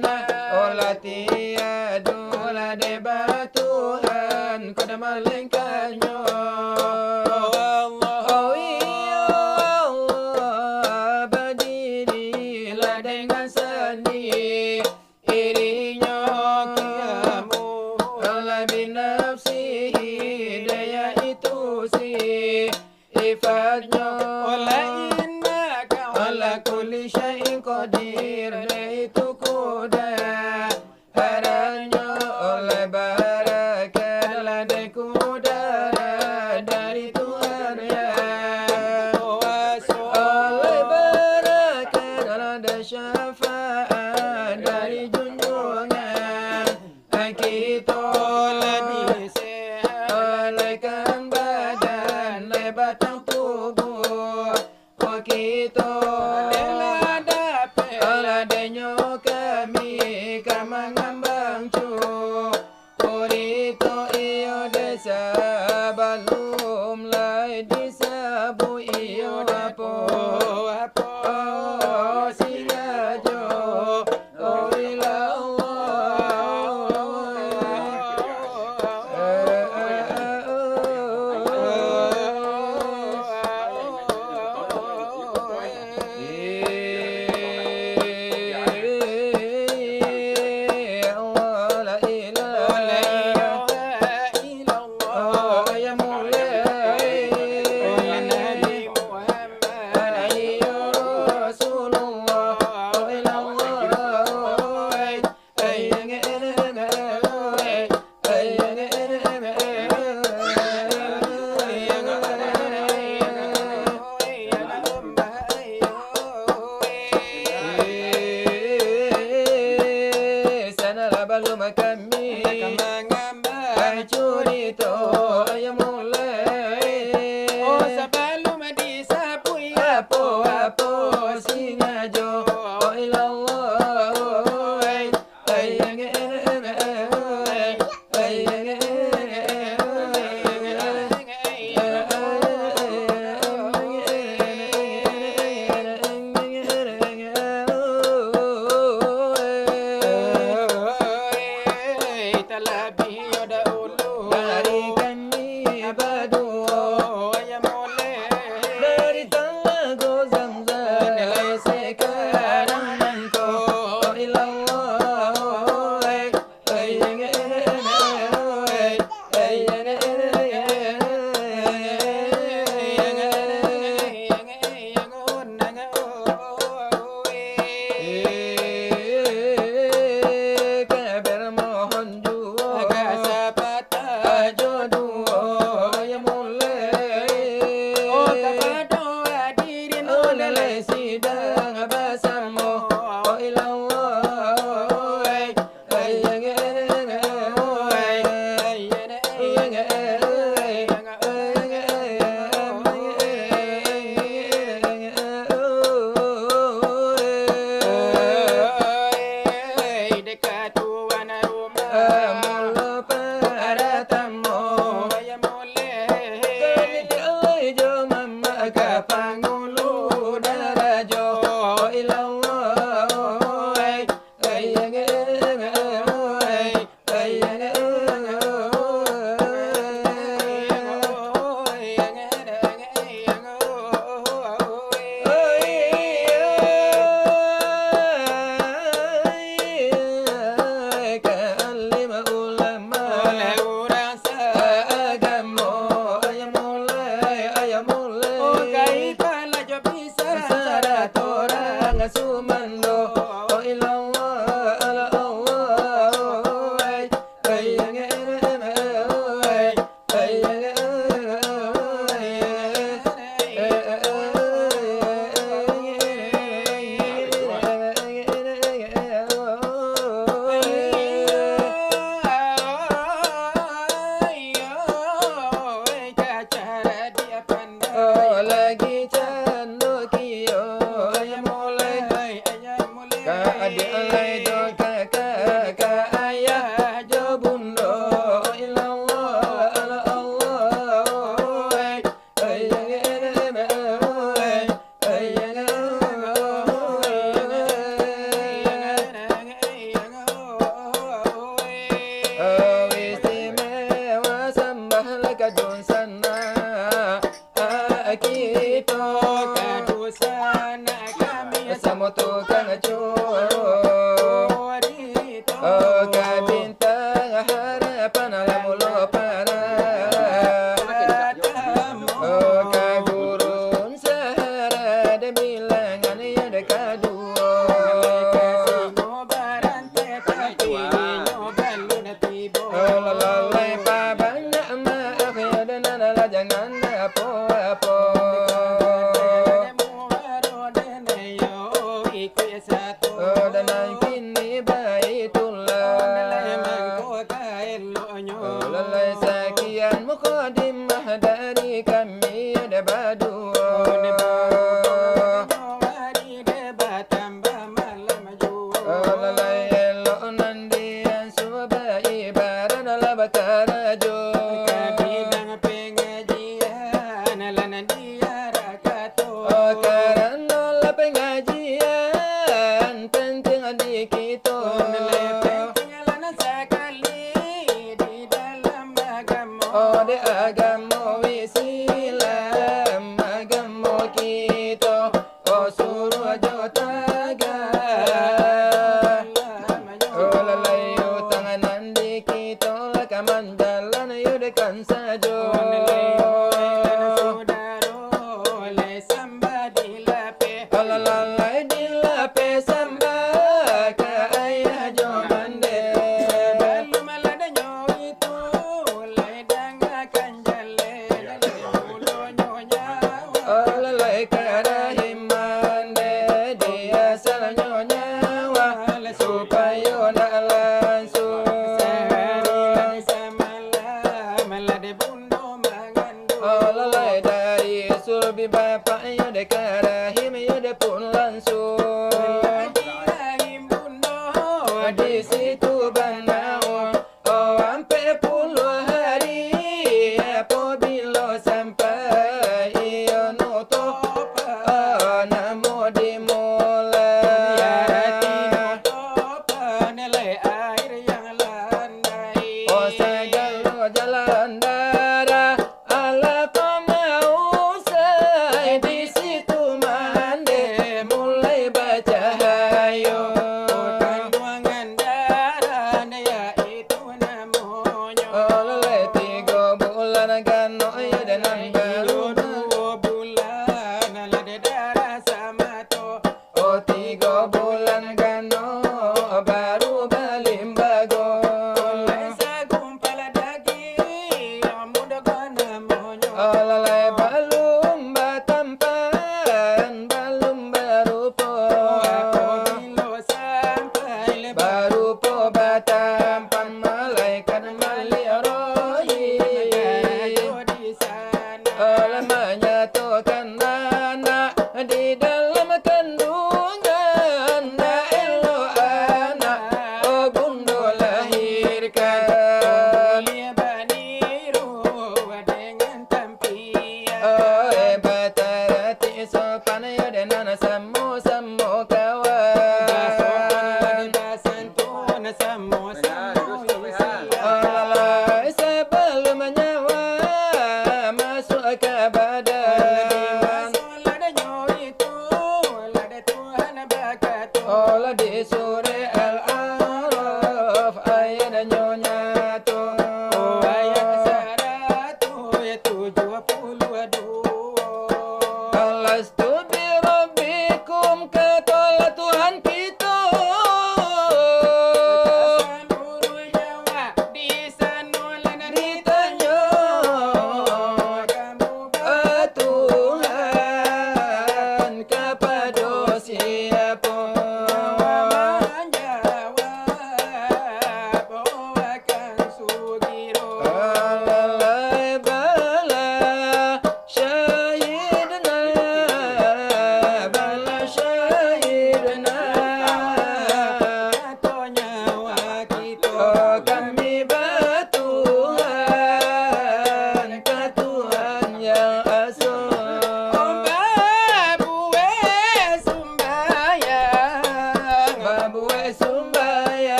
Olah tiada olah debat Tuhan kau dah malingkannya. Oh iya Allah berdirilah dengan seni irinya kamu olah binafsihi daya itu si sifatnya olah innaka ala kulli syai'in qadir itu kuda haranya oleh barakat ladai kuda dari Tuhan ya oleh barakat ladai syafaat dari junjungan kita lebih sehat olehkan badan lebatang tubuh kita aladanya kami kamangambang cu Purito iyo desa balum lai disabu iyo dapo singajo balum kami kamangambang curito ayam mulai oh sebelum disapui apa singajo oh ilallah Oh de agama Islam agama kita oh suruh jotaga oh lalai tangan di kita lakaman jalan yudekan saja oh lalai dilape samba ke ayah jomande lalai karahiman dia salah nyawa supaya nak langsung lalai dari sulbi bapak ya de karahim ya de pun langsung di situ bandau oh sampai 10 hari apabila sampai ia nutup namo dimulai oh segala jalan darah ala pemau saya di situ mandi mulai baca hayo oh lalai 3 bulan gano ya dengan baru oh 3 bulan gano baru balimbago oh lalai balum batampan balum barupo barupo batampan malaikat malirohi lamanya tokan anak di dalam kandungan na elo anak oh bundo lahirkan oh batarati sopan ya dengan samo kawan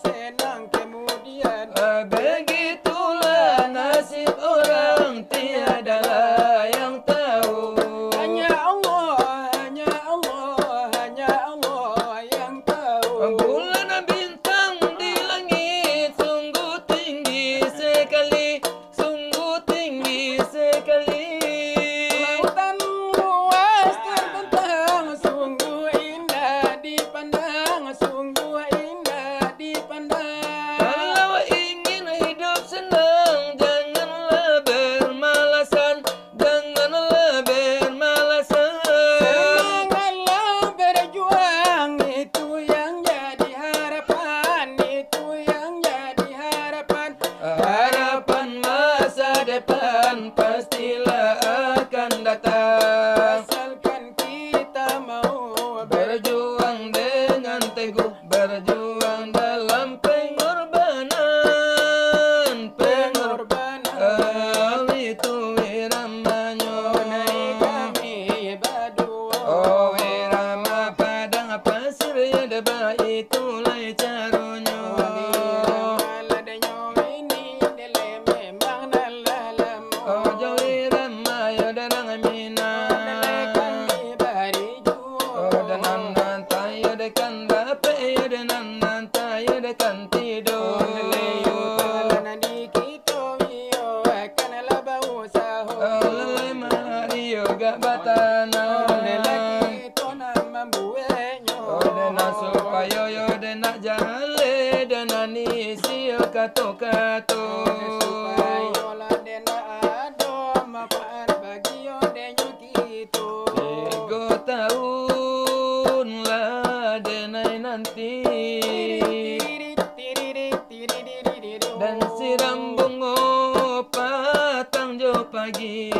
senang kemudian. Begitulah nasib orang, tiada lah yang tahu. Hanya Allah, hanya Allah, hanya Allah yang tahu. Bulan bintang di langit sungguh tinggi sekali, sungguh tinggi sekali. Lautan luas terbentang, sungguh indah dipandang, sungguh indah dipandang. Kalau ingin hidup senang, janganlah bermalasan, janganlah bermalasan. Semangatlah berjuang, itu yang jadi harapan, itu yang jadi harapan. Harapan masa depan pastilah akan datang. Asalkan kita mau Berjuang dengan teguh, berjuang dalam pengorbanan, pengorbanan. itu wiramanya. Kami berdua. Oh wirama padang pasir ya deba, itulah caranya. Oh jauh wirama ya darang mina. Oh danan tayo dekan dape ya danan tayo dekan tidur. Lalai Mario gak batana. Oh dena supaya yo dena jale dena nisi yo kato-kato. Tiga tahun lah denai nanti, dan siram bunga patang jo pagi.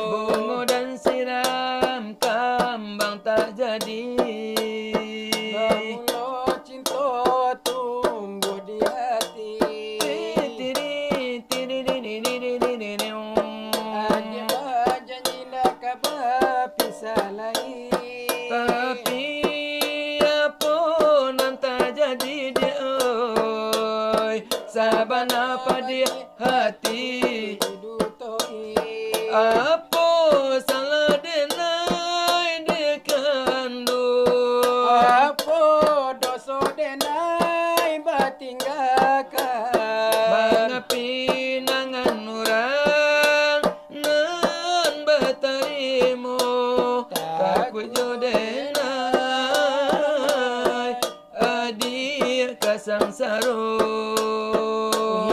Bunga dan siram kambang tak jadi. Tapi apa nan tak jadi dia, oi saban apa di hati. Apa salah denai dia kandung. Bangapi nangan orang nan batarimo, takut jo denai adik kasangsaro.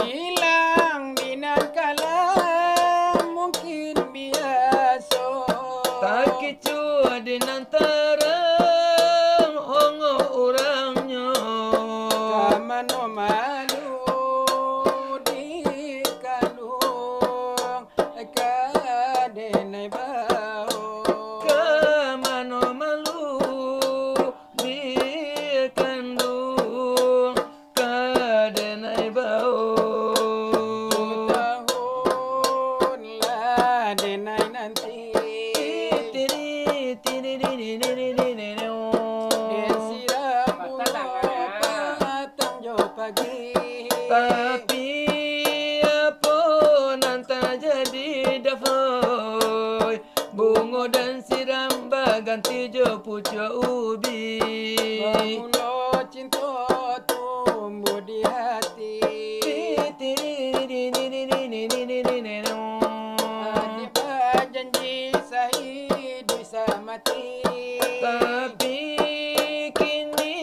Hilang dinangkala mungkin biasa. Tak kicua di antara hongo orangnya. Kamano malu di kandung kadenai bau. Kamano malu di kandung kadenai bau. Tahun lah denai nanti. Desiram bunga patang jo pagi. Tapi apa nan tak jadi dafoi, bunga dan siram baganti jo pucuk ubi. Bermula cinta tumbuh di hati. Ada berjanji sahid bisa mati. Tapi kini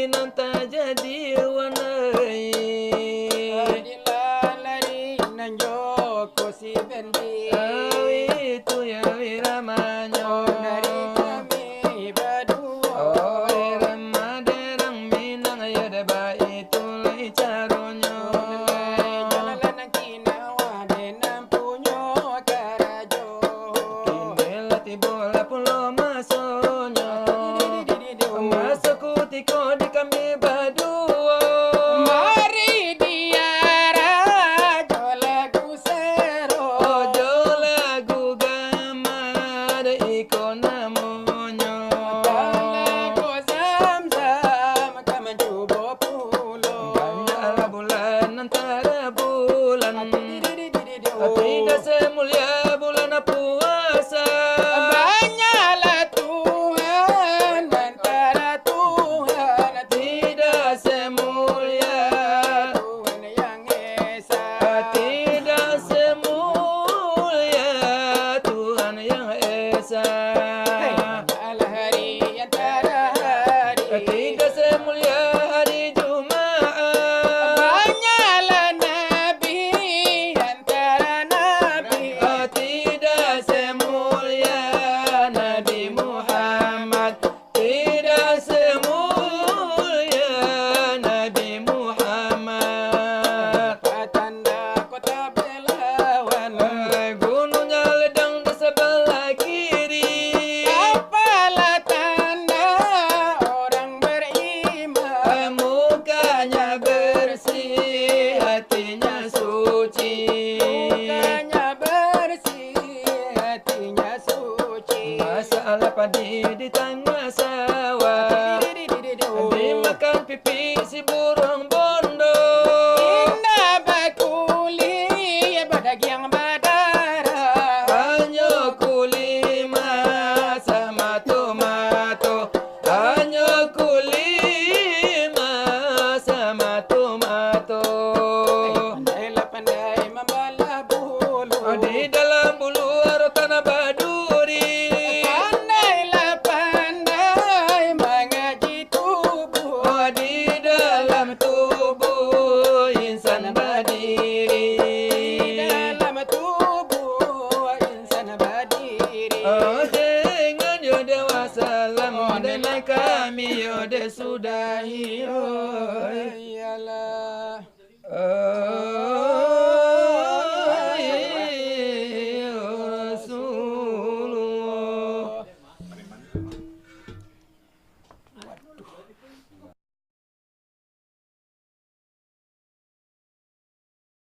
nan tak jadi warnai. Adilah lari nan joko si bendi. Itu ya wiramanya. Dari kami berdua. Oh wirama derang minang ya deba, itulah caranya. Jalan nang kinawa denam punyo. ala padi di tengah sawah. Dimakan pipi si burung bondo. Indah bakuli badagiang badara. Hanya kulima sama tomato. Hanya kulima sama tomato. Pandai membala bulu. Di dalam bulu tanah baduri. Pandai mengaji tubuh. Di dalam tubuh insan berdiri. Dalam tubuh insan berdiri. Dengan yode wassalam dan kami yode sudahi.